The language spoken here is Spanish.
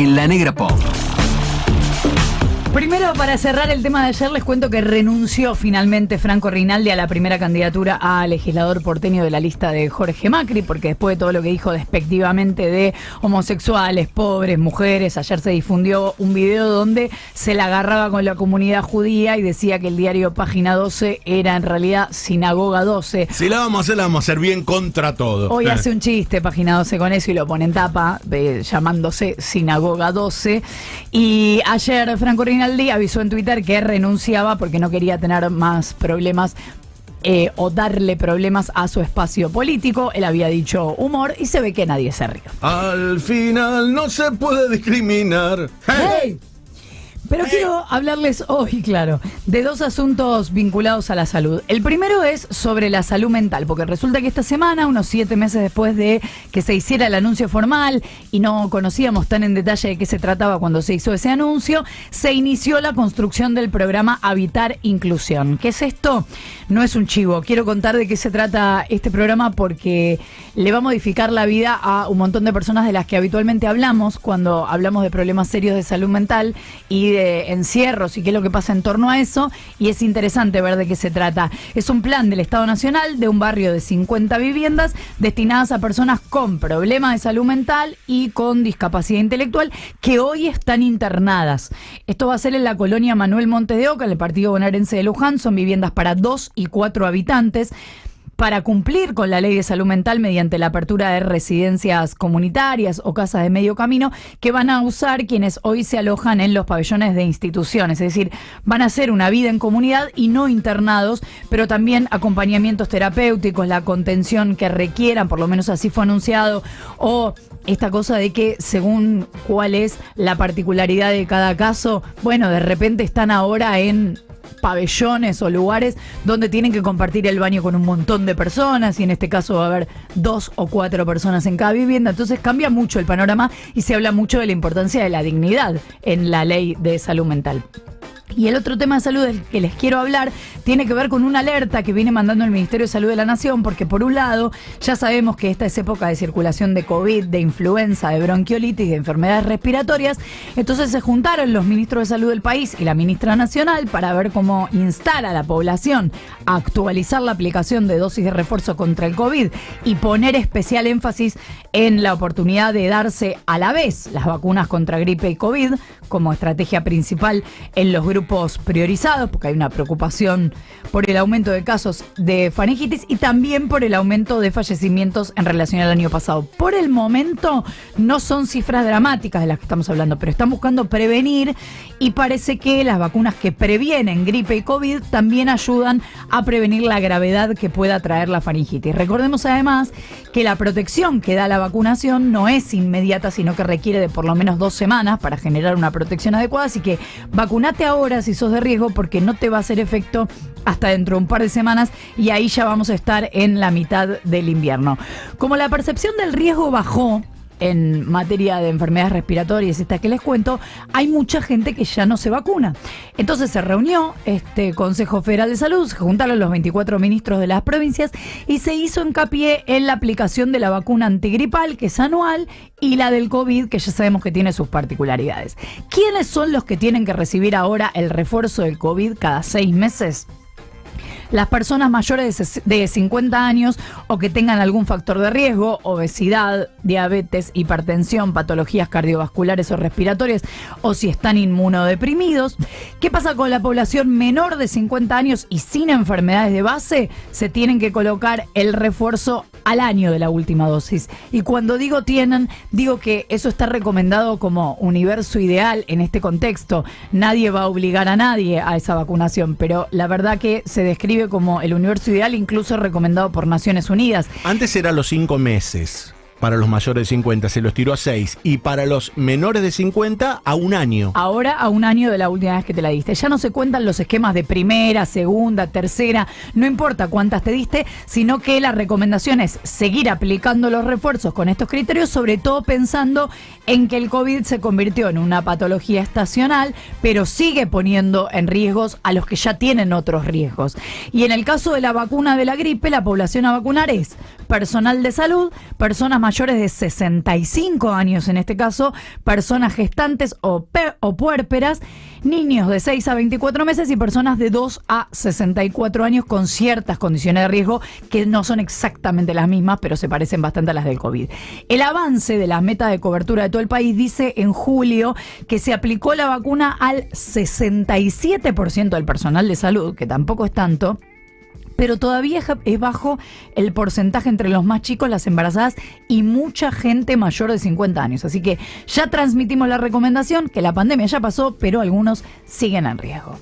en La Negra Pop. Primero, para cerrar el tema de ayer, les cuento que renunció finalmente Franco Rinaldi a la primera candidatura a legislador porteño de la lista de Jorge Macri, porque después de todo lo que dijo despectivamente de homosexuales, pobres, mujeres, ayer se difundió un video donde se la agarraba con la comunidad judía y decía que el diario Página 12 era en realidad Sinagoga 12. Si la vamos a hacer bien contra todo. Hoy hace un chiste Página 12 con eso y lo pone en tapa, llamándose Sinagoga 12. Y ayer Franco Rinaldi avisó en Twitter que renunciaba porque no quería tener más problemas o darle problemas a su espacio político. Él había dicho humor y se ve que nadie se rió. Al final no se puede discriminar. ¡Hey! Pero quiero hablarles hoy, claro, de dos asuntos vinculados a la salud. El primero es sobre la salud mental, porque resulta que esta semana, unos 7 meses después de que se hiciera el anuncio formal y no conocíamos tan en detalle de qué se trataba cuando se hizo ese anuncio, se inició la construcción del programa Habitar Inclusión. ¿Qué es esto? No es un chivo. Quiero contar de qué se trata este programa porque le va a modificar la vida a un montón de personas de las que habitualmente hablamos cuando hablamos de problemas serios de salud mental y de encierros y qué es lo que pasa en torno a eso, y es interesante ver de qué se trata. Es un plan del Estado Nacional de un barrio de 50 viviendas destinadas a personas con problemas de salud mental y con discapacidad intelectual que hoy están internadas. Esto va a ser en la colonia Manuel Montes de Oca, en el partido bonaerense de Luján. Son viviendas para 2 y 4 habitantes. Para cumplir con la ley de salud mental mediante la apertura de residencias comunitarias o casas de medio camino que van a usar quienes hoy se alojan en los pabellones de instituciones, es decir, van a hacer una vida en comunidad y no internados, pero también acompañamientos terapéuticos, la contención que requieran, por lo menos así fue anunciado, o esta cosa de que según cuál es la particularidad de cada caso, bueno, de repente están ahora en pabellones o lugares donde tienen que compartir el baño con un montón de personas y en este caso va a haber 2 o 4 personas en cada vivienda. Entonces cambia mucho el panorama y se habla mucho de la importancia de la dignidad en la ley de salud mental. Y el otro tema de salud del que les quiero hablar tiene que ver con una alerta que viene mandando el Ministerio de Salud de la Nación, porque por un lado ya sabemos que esta es época de circulación de COVID, de influenza, de bronquiolitis, de enfermedades respiratorias. Entonces se juntaron los ministros de salud del país y la ministra nacional para ver cómo instar a la población a actualizar la aplicación de dosis de refuerzo contra el COVID y poner especial énfasis en la oportunidad de darse a la vez las vacunas contra gripe y COVID como estrategia principal en los grupos priorizados, porque hay una preocupación por el aumento de casos de faringitis y también por el aumento de fallecimientos en relación al año pasado. Por el momento no son cifras dramáticas de las que estamos hablando, pero están buscando prevenir y parece que las vacunas que previenen gripe y COVID también ayudan a prevenir la gravedad que pueda traer la faringitis. Recordemos además que la protección que da la vacunación no es inmediata, sino que requiere de por lo menos 2 semanas para generar una protección adecuada, así que vacunate ahora si sos de riesgo porque no te va a hacer efecto hasta dentro de un par de semanas y ahí ya vamos a estar en la mitad del invierno. Como la percepción del riesgo bajó en materia de enfermedades respiratorias, esta que les cuento, hay mucha gente que ya no se vacuna. Entonces se reunió este Consejo Federal de Salud, se juntaron los 24 ministros de las provincias y se hizo hincapié en la aplicación de la vacuna antigripal, que es anual, y la del COVID, que ya sabemos que tiene sus particularidades. ¿Quiénes son los que tienen que recibir ahora el refuerzo del COVID cada 6 meses? Las personas mayores de 50 años o que tengan algún factor de riesgo, obesidad, diabetes, hipertensión, patologías cardiovasculares o respiratorias, o si están inmunodeprimidos. ¿Qué pasa con la población menor de 50 años y sin enfermedades de base? Se tienen que colocar el refuerzo al año de la última dosis. Y cuando digo tienen, digo que eso está recomendado como universo ideal en este contexto. Nadie va a obligar a nadie a esa vacunación, pero la verdad que se describe como el universo ideal, incluso recomendado por Naciones Unidas. Antes era los 5 meses. Para los mayores de 50 se los tiró a 6 y para los menores de 50 a 1 año. Ahora a 1 año de la última vez que te la diste. Ya no se cuentan los esquemas de primera, segunda, tercera, no importa cuántas te diste, sino que la recomendación es seguir aplicando los refuerzos con estos criterios, sobre todo pensando en que el COVID se convirtió en una patología estacional, pero sigue poniendo en riesgos a los que ya tienen otros riesgos. Y en el caso de la vacuna de la gripe, la población a vacunar es personal de salud, personas mayores de 65 años en este caso, personas gestantes o puérperas, niños de 6 a 24 meses y personas de 2 a 64 años con ciertas condiciones de riesgo que no son exactamente las mismas, pero se parecen bastante a las del COVID. El avance de la meta de cobertura de todo el país dice en julio que se aplicó la vacuna al 67% del personal de salud, que tampoco es tanto, pero todavía es bajo el porcentaje entre los más chicos, las embarazadas y mucha gente mayor de 50 años. Así que ya transmitimos la recomendación, que la pandemia ya pasó, pero algunos siguen en riesgo.